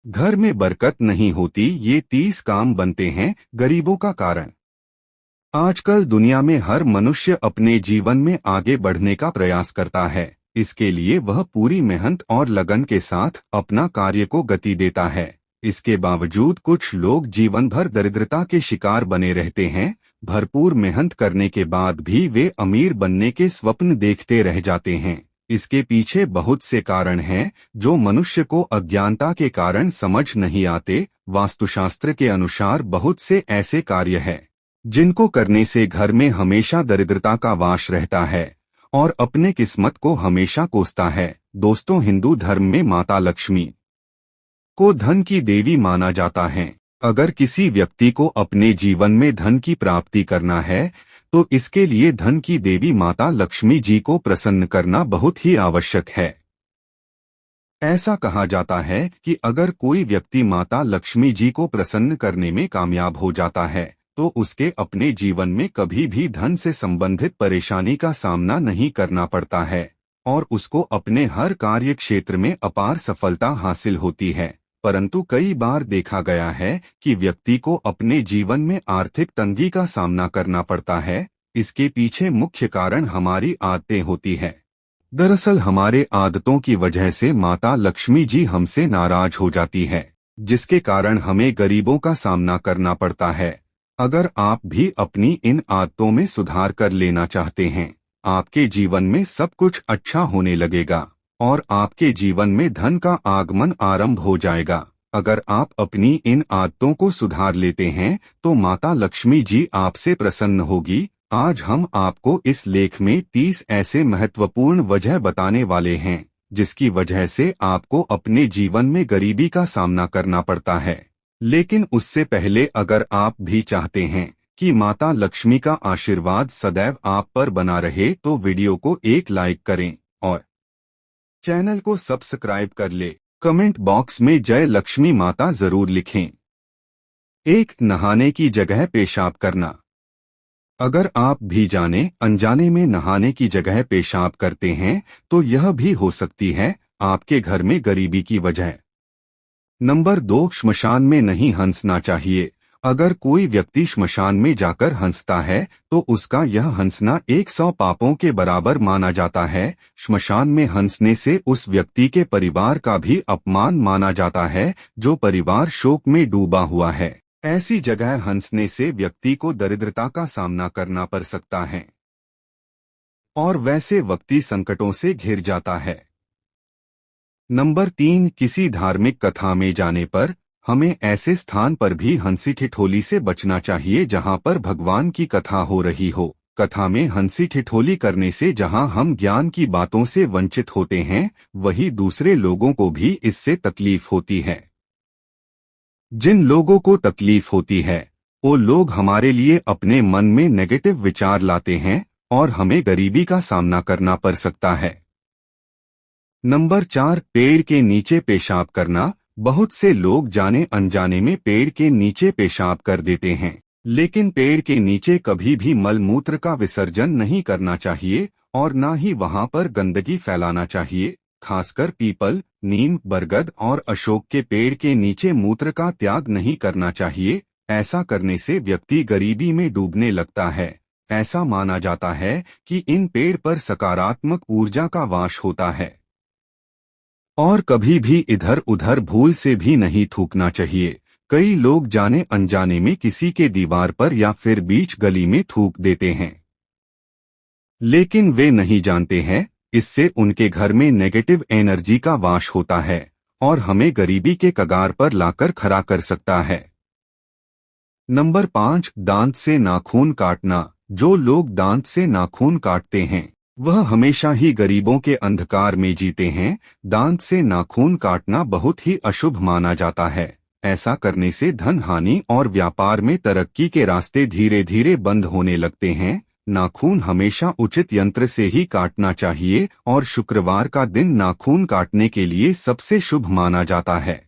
घर में बरकत नहीं होती, ये 30 काम बनते हैं गरीबों का कारण। आजकल दुनिया में हर मनुष्य अपने जीवन में आगे बढ़ने का प्रयास करता है। इसके लिए वह पूरी मेहनत और लगन के साथ अपना कार्य को गति देता है। इसके बावजूद कुछ लोग जीवन भर दरिद्रता के शिकार बने रहते हैं। भरपूर मेहनत करने के बाद भी वे अमीर बनने के स्वप्न देखते रह जाते हैं। इसके पीछे बहुत से कारण हैं जो मनुष्य को अज्ञानता के कारण समझ नहीं आते। वास्तुशास्त्र के अनुसार बहुत से ऐसे कार्य हैं जिनको करने से घर में हमेशा दरिद्रता का वास रहता है और अपने किस्मत को हमेशा कोसता है। दोस्तों, हिंदू धर्म में माता लक्ष्मी को धन की देवी माना जाता है। अगर किसी व्यक्ति को अपने जीवन में धन की प्राप्ति करना है तो इसके लिए धन की देवी माता लक्ष्मी जी को प्रसन्न करना बहुत ही आवश्यक है। ऐसा कहा जाता है कि अगर कोई व्यक्ति माता लक्ष्मी जी को प्रसन्न करने में कामयाब हो जाता है तो उसके अपने जीवन में कभी भी धन से संबंधित परेशानी का सामना नहीं करना पड़ता है और उसको अपने हर कार्य क्षेत्र में अपार सफलता हासिल होती है। परंतु कई बार देखा गया है कि व्यक्ति को अपने जीवन में आर्थिक तंगी का सामना करना पड़ता है। इसके पीछे मुख्य कारण हमारी आदतें होती है। दरअसल हमारे आदतों की वजह से माता लक्ष्मी जी हमसे नाराज हो जाती है, जिसके कारण हमें गरीबों का सामना करना पड़ता है। अगर आप भी अपनी इन आदतों में सुधार कर लेना चाहते हैं, आपके जीवन में सब कुछ अच्छा होने लगेगा और आपके जीवन में धन का आगमन आरंभ हो जाएगा। अगर आप अपनी इन आदतों को सुधार लेते हैं तो माता लक्ष्मी जी आपसे प्रसन्न होगी। आज हम आपको इस लेख में 30 ऐसे महत्वपूर्ण वजह बताने वाले हैं जिसकी वजह से आपको अपने जीवन में गरीबी का सामना करना पड़ता है। लेकिन उससे पहले अगर आप भी चाहते हैं कि माता लक्ष्मी का आशीर्वाद सदैव आप पर बना रहे तो वीडियो को एक लाइक करें और चैनल को सब्सक्राइब कर ले। कमेंट बॉक्स में जय लक्ष्मी माता जरूर लिखें। 1. नहाने की जगह पेशाब करना। अगर आप भी जाने अनजाने में नहाने की जगह पेशाब करते हैं तो यह भी हो सकती है आपके घर में गरीबी की वजह। नंबर 2. श्मशान में नहीं हंसना चाहिए। अगर कोई व्यक्ति श्मशान में जाकर हंसता है तो उसका यह हंसना 100 पापों के बराबर माना जाता है। श्मशान में हंसने से उस व्यक्ति के परिवार का भी अपमान माना जाता है जो परिवार शोक में डूबा हुआ है। ऐसी जगह हंसने से व्यक्ति को दरिद्रता का सामना करना पड़ सकता है और वैसे व्यक्ति संकटों से घिर जाता है। नंबर 3. किसी धार्मिक कथा में जाने पर हमें ऐसे स्थान पर भी हंसी ठिठोली से बचना चाहिए जहां पर भगवान की कथा हो रही हो। कथा में हंसी ठिठोली करने से जहां हम ज्ञान की बातों से वंचित होते हैं, वही दूसरे लोगों को भी इससे तकलीफ होती है। जिन लोगों को तकलीफ होती है वो लोग हमारे लिए अपने मन में नेगेटिव विचार लाते हैं और हमें गरीबी का सामना करना पड़ सकता है। नंबर 4. पेड़ के नीचे पेशाब करना। बहुत से लोग जाने अनजाने में पेड़ के नीचे पेशाब कर देते हैं, लेकिन पेड़ के नीचे कभी भी मल मूत्र का विसर्जन नहीं करना चाहिए और न ही वहां पर गंदगी फैलाना चाहिए। खासकर पीपल, नीम, बरगद और अशोक के पेड़ के नीचे मूत्र का त्याग नहीं करना चाहिए। ऐसा करने से व्यक्ति गरीबी में डूबने लगता है। ऐसा माना जाता है कि इन पेड़ पर सकारात्मक ऊर्जा का वास होता है। और कभी भी इधर उधर भूल से भी नहीं थूकना चाहिए। कई लोग जाने अनजाने में किसी के दीवार पर या फिर बीच गली में थूक देते हैं, लेकिन वे नहीं जानते हैं इससे उनके घर में नेगेटिव एनर्जी का वास होता है और हमें गरीबी के कगार पर लाकर खड़ा कर सकता है। नंबर 5. दांत से नाखून काटना। जो लोग दांत से नाखून काटते हैं वह हमेशा ही गरीबों के अंधकार में जीते हैं। दांत से नाखून काटना बहुत ही अशुभ माना जाता है। ऐसा करने से धन हानि और व्यापार में तरक्की के रास्ते धीरे धीरे बंद होने लगते हैं। नाखून हमेशा उचित यंत्र से ही काटना चाहिए और शुक्रवार का दिन नाखून काटने के लिए सबसे शुभ माना जाता है।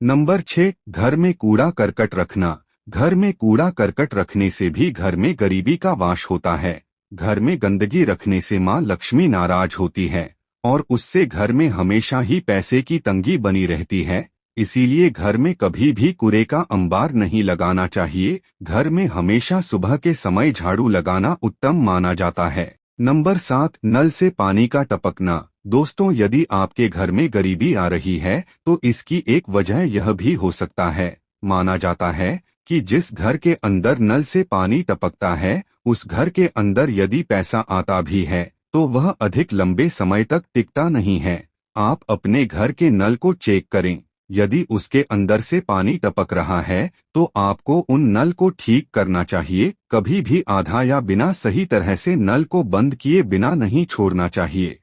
नंबर 6. घर में कूड़ा करकट रखना। घर में कूड़ा करकट रखने से भी घर में गरीबी का वास होता है। घर में गंदगी रखने से मां लक्ष्मी नाराज होती है और उससे घर में हमेशा ही पैसे की तंगी बनी रहती है। इसीलिए घर में कभी भी कूड़े का अंबार नहीं लगाना चाहिए। घर में हमेशा सुबह के समय झाड़ू लगाना उत्तम माना जाता है। नंबर 7, नल से पानी का टपकना। दोस्तों, यदि आपके घर में गरीबी आ रही है तो इसकी एक वजह यह भी हो सकता है। माना जाता है कि जिस घर के अंदर नल से पानी टपकता है, उस घर के अंदर यदि पैसा आता भी है तो वह अधिक लंबे समय तक टिकता नहीं है। आप अपने घर के नल को चेक करें। यदि उसके अंदर से पानी टपक रहा है तो आपको उन नल को ठीक करना चाहिए। कभी भी आधा या बिना सही तरह से नल को बंद किए बिना नहीं छोड़ना चाहिए।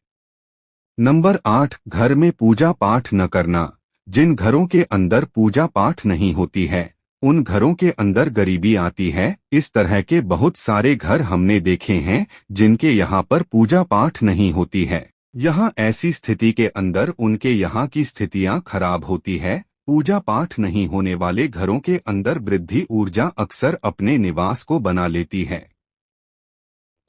नंबर 8, घर में पूजा पाठ न करना। जिन घरों के अंदर पूजा पाठ नहीं होती है, उन घरों के अंदर गरीबी आती है। इस तरह के बहुत सारे घर हमने देखे हैं जिनके यहाँ पर पूजा पाठ नहीं होती है। यहाँ ऐसी स्थिति के अंदर उनके यहाँ की स्थितियाँ खराब होती है। पूजा पाठ नहीं होने वाले घरों के अंदर वृद्धि ऊर्जा अक्सर अपने निवास को बना लेती है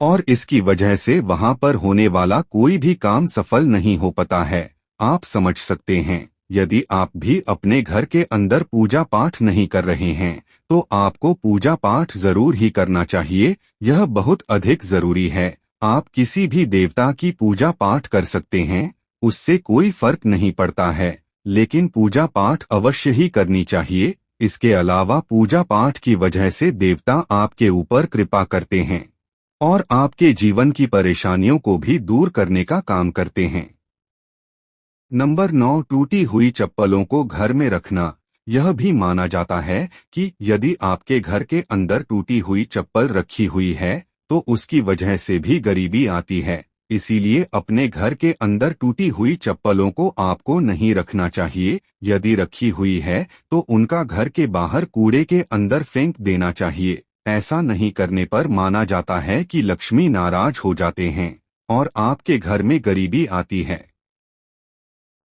और इसकी वजह से वहाँ पर होने वाला कोई भी काम सफल नहीं हो पाता है। आप समझ सकते हैं, यदि आप भी अपने घर के अंदर पूजा पाठ नहीं कर रहे हैं तो आपको पूजा पाठ जरूर ही करना चाहिए। यह बहुत अधिक जरूरी है। आप किसी भी देवता की पूजा पाठ कर सकते हैं, उससे कोई फर्क नहीं पड़ता है, लेकिन पूजा पाठ अवश्य ही करनी चाहिए। इसके अलावा पूजा पाठ की वजह से देवता आपके ऊपर कृपा करते हैं और आपके जीवन की परेशानियों को भी दूर करने का काम करते हैं। नंबर 9, टूटी हुई चप्पलों को घर में रखना। यह भी माना जाता है कि यदि आपके घर के अंदर टूटी हुई चप्पल रखी हुई है तो उसकी वजह से भी गरीबी आती है। इसीलिए अपने घर के अंदर टूटी हुई चप्पलों को आपको नहीं रखना चाहिए। यदि रखी हुई है तो उनका घर के बाहर कूड़े के अंदर फेंक देना चाहिए। ऐसा नहीं करने पर माना जाता है कि लक्ष्मी नाराज हो जाते हैं और आपके घर में गरीबी आती है।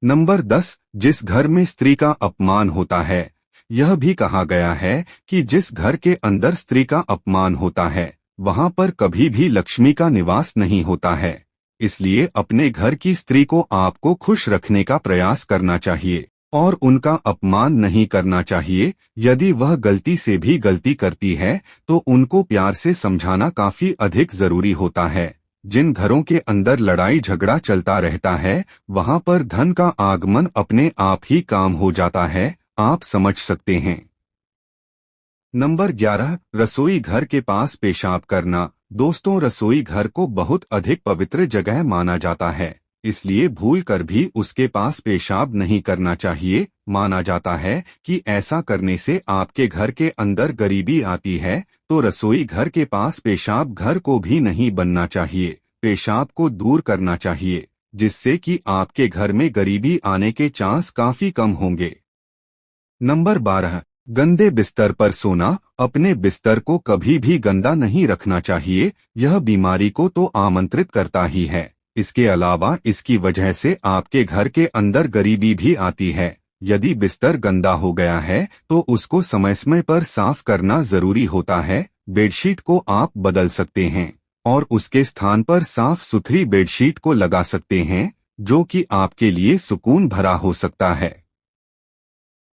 नंबर 10, जिस घर में स्त्री का अपमान होता है। यह भी कहा गया है कि जिस घर के अंदर स्त्री का अपमान होता है वहां पर कभी भी लक्ष्मी का निवास नहीं होता है। इसलिए अपने घर की स्त्री को आपको खुश रखने का प्रयास करना चाहिए और उनका अपमान नहीं करना चाहिए। यदि वह गलती से भी गलती करती है तो उनको प्यार से समझाना काफी अधिक जरूरी होता है। जिन घरों के अंदर लड़ाई झगड़ा चलता रहता है वहां पर धन का आगमन अपने आप ही काम हो जाता है। आप समझ सकते हैं। नंबर 11, रसोई घर के पास पेशाब करना। दोस्तों, रसोई घर को बहुत अधिक पवित्र जगह माना जाता है, इसलिए भूल कर भी उसके पास पेशाब नहीं करना चाहिए। माना जाता है कि ऐसा करने से आपके घर के अंदर गरीबी आती है, तो रसोई घर के पास पेशाब घर को भी नहीं बनना चाहिए। पेशाब को दूर करना चाहिए, जिससे कि आपके घर में गरीबी आने के चांस काफी कम होंगे। नंबर 12, गंदे बिस्तर पर सोना। अपने बिस्तर को कभी भी गंदा नहीं रखना चाहिए। यह बीमारी को तो आमंत्रित करता ही है, इसके अलावा इसकी वजह से आपके घर के अंदर गरीबी भी आती है। यदि बिस्तर गंदा हो गया है तो उसको समय समय पर साफ करना जरूरी होता है। बेडशीट को आप बदल सकते हैं और उसके स्थान पर साफ सुथरी बेडशीट को लगा सकते हैं, जो कि आपके लिए सुकून भरा हो सकता है।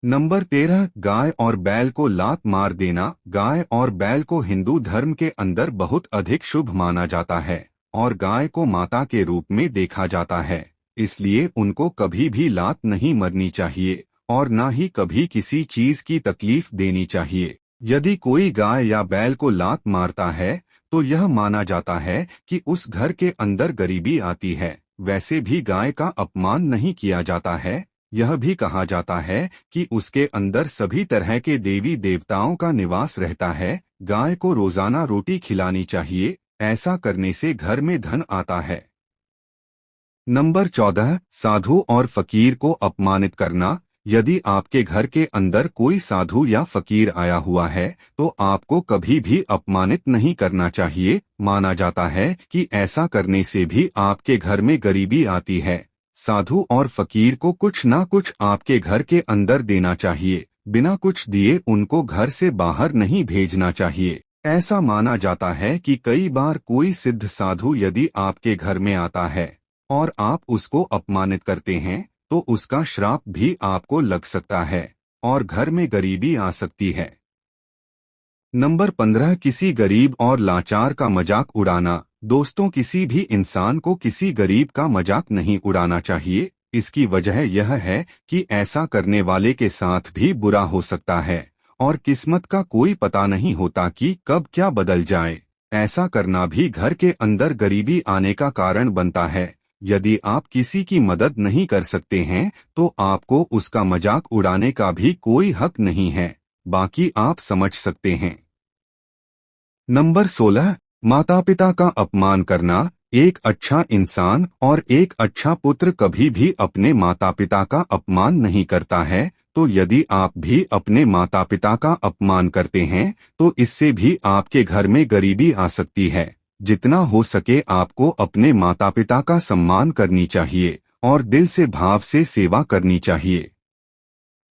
नंबर 13, गाय और बैल को लात मार देना। गाय और बैल को हिंदू धर्म के अंदर बहुत अधिक शुभ माना जाता है और गाय को माता के रूप में देखा जाता है। इसलिए उनको कभी भी लात नहीं मरनी चाहिए और न ही कभी किसी चीज की तकलीफ देनी चाहिए। यदि कोई गाय या बैल को लात मारता है तो यह माना जाता है कि उस घर के अंदर गरीबी आती है। वैसे भी गाय का अपमान नहीं किया जाता है। यह भी कहा जाता है कि उसके अंदर सभी तरह के देवी देवताओं का निवास रहता है। गाय को रोजाना रोटी खिलानी चाहिए, ऐसा करने से घर में धन आता है। नंबर 14, साधु और फकीर को अपमानित करना। यदि आपके घर के अंदर कोई साधु या फकीर आया हुआ है तो आपको कभी भी अपमानित नहीं करना चाहिए। माना जाता है कि ऐसा करने से भी आपके घर में गरीबी आती है। साधु और फकीर को कुछ ना कुछ आपके घर के अंदर देना चाहिए। बिना कुछ दिए उनको घर से बाहर नहीं भेजना चाहिए। ऐसा माना जाता है कि कई बार कोई सिद्ध साधु यदि आपके घर में आता है और आप उसको अपमानित करते हैं तो उसका श्राप भी आपको लग सकता है और घर में गरीबी आ सकती है। नंबर 15, किसी गरीब और लाचार का मजाक उड़ाना। दोस्तों, किसी भी इंसान को किसी गरीब का मजाक नहीं उड़ाना चाहिए। इसकी वजह यह है कि ऐसा करने वाले के साथ भी बुरा हो सकता है और किस्मत का कोई पता नहीं होता कि कब क्या बदल जाए। ऐसा करना भी घर के अंदर गरीबी आने का कारण बनता है। यदि आप किसी की मदद नहीं कर सकते हैं तो आपको उसका मजाक उड़ाने का भी कोई हक नहीं है, बाकी आप समझ सकते हैं। नंबर 16, माता पिता का अपमान करना। एक अच्छा इंसान और एक अच्छा पुत्र कभी भी अपने माता पिता का अपमान नहीं करता है। तो यदि आप भी अपने माता पिता का अपमान करते हैं तो इससे भी आपके घर में गरीबी आ सकती है। जितना हो सके आपको अपने माता पिता का सम्मान करनी चाहिए और दिल से भाव से सेवा करनी चाहिए।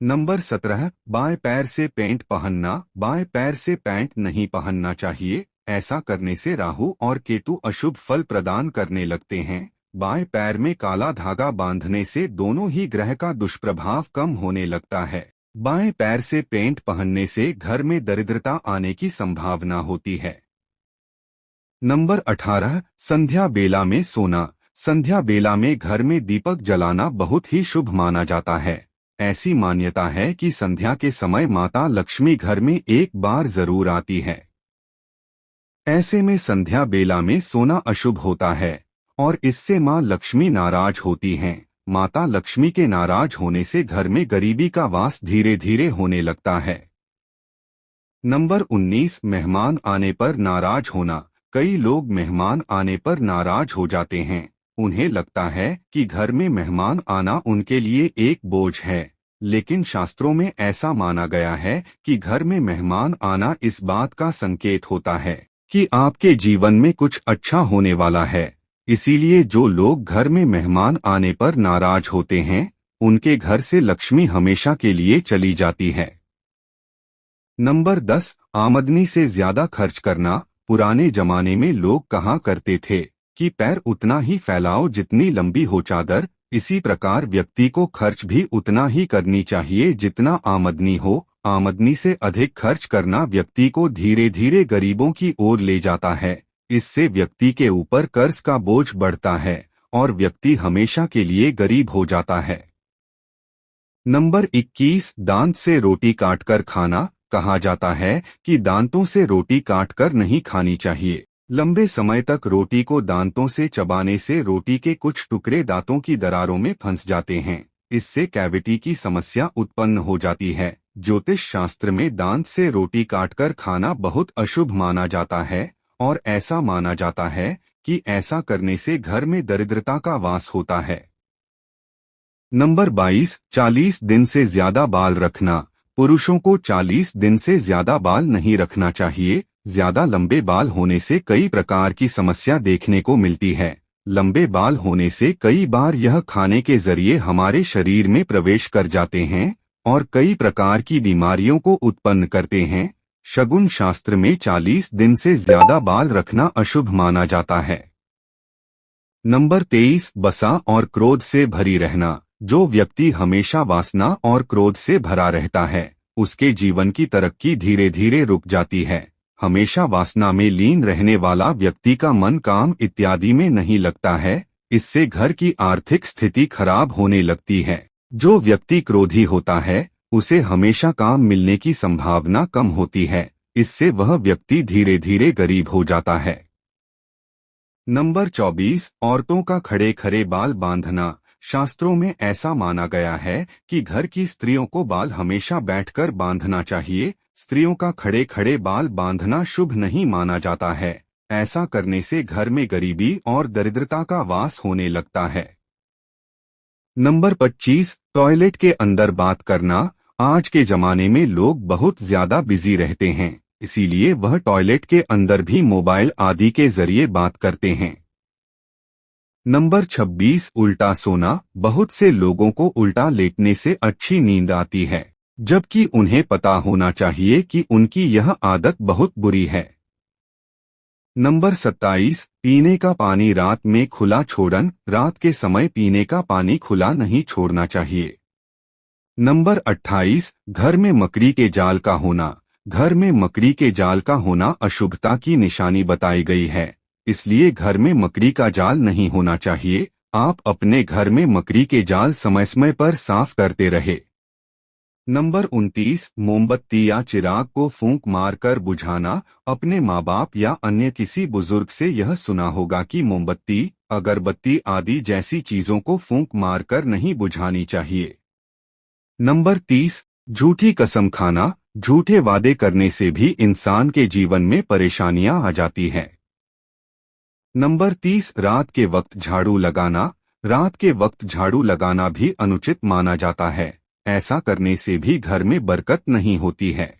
नंबर 17, बाएं पैर से पैंट पहनना। बाएं पैर से पैंट नहीं पहनना चाहिए। ऐसा करने से राहु और केतु अशुभ फल प्रदान करने लगते हैं। बाएं पैर में काला धागा बांधने से दोनों ही ग्रह का दुष्प्रभाव कम होने लगता है। बाएं पैर से पैंट पहनने से घर में दरिद्रता आने की संभावना होती है। नंबर 18, संध्या बेला में सोना। संध्या बेला में घर में दीपक जलाना बहुत ही शुभ माना जाता है। ऐसी मान्यता है कि संध्या के समय माता लक्ष्मी घर में एक बार जरूर आती है। ऐसे में संध्या बेला में सोना अशुभ होता है और इससे मां लक्ष्मी नाराज होती हैं। माता लक्ष्मी के नाराज होने से घर में गरीबी का वास धीरे धीरे होने लगता है। नंबर 19, मेहमान आने पर नाराज होना। कई लोग मेहमान आने पर नाराज हो जाते हैं। उन्हें लगता है कि घर में मेहमान आना उनके लिए एक बोझ है, लेकिन शास्त्रों में ऐसा माना गया है कि घर में मेहमान आना इस बात का संकेत होता है कि आपके जीवन में कुछ अच्छा होने वाला है। इसीलिए जो लोग घर में मेहमान आने पर नाराज होते हैं उनके घर से लक्ष्मी हमेशा के लिए चली जाती है। नंबर 10, आमदनी से ज्यादा खर्च करना। पुराने जमाने में लोग कहा करते थे कि पैर उतना ही फैलाओ जितनी लंबी हो चादर। इसी प्रकार व्यक्ति को खर्च भी उतना ही करनी चाहिए जितना आमदनी हो। आमदनी से अधिक खर्च करना व्यक्ति को धीरे धीरे गरीबों की ओर ले जाता है। इससे व्यक्ति के ऊपर कर्ज का बोझ बढ़ता है और व्यक्ति हमेशा के लिए गरीब हो जाता है। नंबर 21, दांत से रोटी काटकर खाना। कहा जाता है कि दांतों से रोटी काटकर नहीं खानी चाहिए। लंबे समय तक रोटी को दांतों से चबाने से रोटी के कुछ टुकड़े दांतों की दरारों में फंस जाते हैं। इससे कैविटी की समस्या उत्पन्न हो जाती है। ज्योतिष शास्त्र में दांत से रोटी काटकर खाना बहुत अशुभ माना जाता है और ऐसा माना जाता है कि ऐसा करने से घर में दरिद्रता का वास होता है। नंबर 22, 40 दिन से ज्यादा बाल रखना। पुरुषों को 40 दिन से ज्यादा बाल नहीं रखना चाहिए। ज्यादा लंबे बाल होने से कई प्रकार की समस्या देखने को मिलती है। लंबे बाल होने से कई बार यह खाने के जरिए हमारे शरीर में प्रवेश कर जाते हैं और कई प्रकार की बीमारियों को उत्पन्न करते हैं। शगुन शास्त्र में 40 दिन से ज्यादा बाल रखना अशुभ माना जाता है। नंबर 23, बसा और क्रोध से भरी रहना। जो व्यक्ति हमेशा वासना और क्रोध से भरा रहता है उसके जीवन की तरक्की धीरे धीरे रुक जाती है। हमेशा वासना में लीन रहने वाला व्यक्ति का मन काम इत्यादि में नहीं लगता है। इससे घर की आर्थिक स्थिति खराब होने लगती है। जो व्यक्ति क्रोधी होता है उसे हमेशा काम मिलने की संभावना कम होती है। इससे वह व्यक्ति धीरे धीरे गरीब हो जाता है। नंबर 24, औरतों का खड़े खड़े बाल बांधना। शास्त्रों में ऐसा माना गया है कि घर की स्त्रियों को बाल हमेशा बैठकर बांधना चाहिए। स्त्रियों का खड़े खड़े बाल बांधना शुभ नहीं माना जाता है। ऐसा करने से घर में गरीबी और दरिद्रता का वास होने लगता है। नंबर 25, टॉयलेट के अंदर बात करना। आज के जमाने में लोग बहुत ज्यादा बिजी रहते हैं, इसीलिए वह टॉयलेट के अंदर भी मोबाइल आदि के जरिए बात करते हैं। नंबर 26, उल्टा सोना। बहुत से लोगों को उल्टा लेटने से अच्छी नींद आती है, जबकि उन्हें पता होना चाहिए कि उनकी यह आदत बहुत बुरी है। नंबर 27, पीने का पानी रात में खुला छोड़न, रात के समय पीने का पानी खुला नहीं छोड़ना चाहिए। नंबर 28, घर में मकड़ी के जाल का होना, घर में मकड़ी के जाल का होना अशुभता की निशानी बताई गई है, इसलिए घर में मकड़ी का जाल नहीं होना चाहिए। आप अपने घर में मकड़ी के जाल समय समय पर साफ करते रहे। नंबर 29, मोमबत्ती या चिराग को फूंक मारकर बुझाना। अपने माँ बाप या अन्य किसी बुजुर्ग से यह सुना होगा कि मोमबत्ती, अगरबत्ती आदि जैसी चीजों को फूंक मारकर नहीं बुझानी चाहिए। नंबर 30, झूठी कसम खाना, झूठे वादे करने से भी इंसान के जीवन में परेशानियां आ जाती हैं। नंबर 30, रात के वक्त झाड़ू लगाना, रात के वक्त झाड़ू लगाना भी अनुचित माना जाता है, ऐसा करने से भी घर में बरकत नहीं होती है।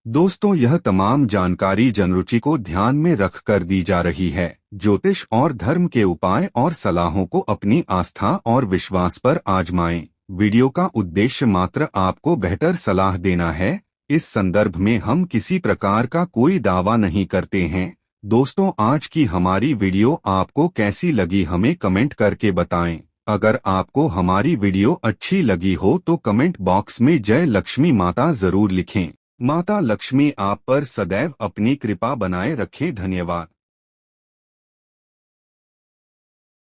दोस्तों, यह तमाम जानकारी जनरुचि को ध्यान में रखकर दी जा रही है। ज्योतिष और धर्म के उपाय और सलाहों को अपनी आस्था और विश्वास पर आजमाएं। वीडियो का उद्देश्य मात्र आपको बेहतर सलाह देना है। इस संदर्भ में हम किसी प्रकार का कोई दावा नहीं करते हैं। दोस्तों, आज की हमारी वीडियो आपको कैसी लगी हमें कमेंट करके बताएं। अगर आपको हमारी वीडियो अच्छी लगी हो तो कमेंट बॉक्स में जय लक्ष्मी माता जरूर लिखें। माता लक्ष्मी आप पर सदैव अपनी कृपा बनाए रखें। धन्यवाद।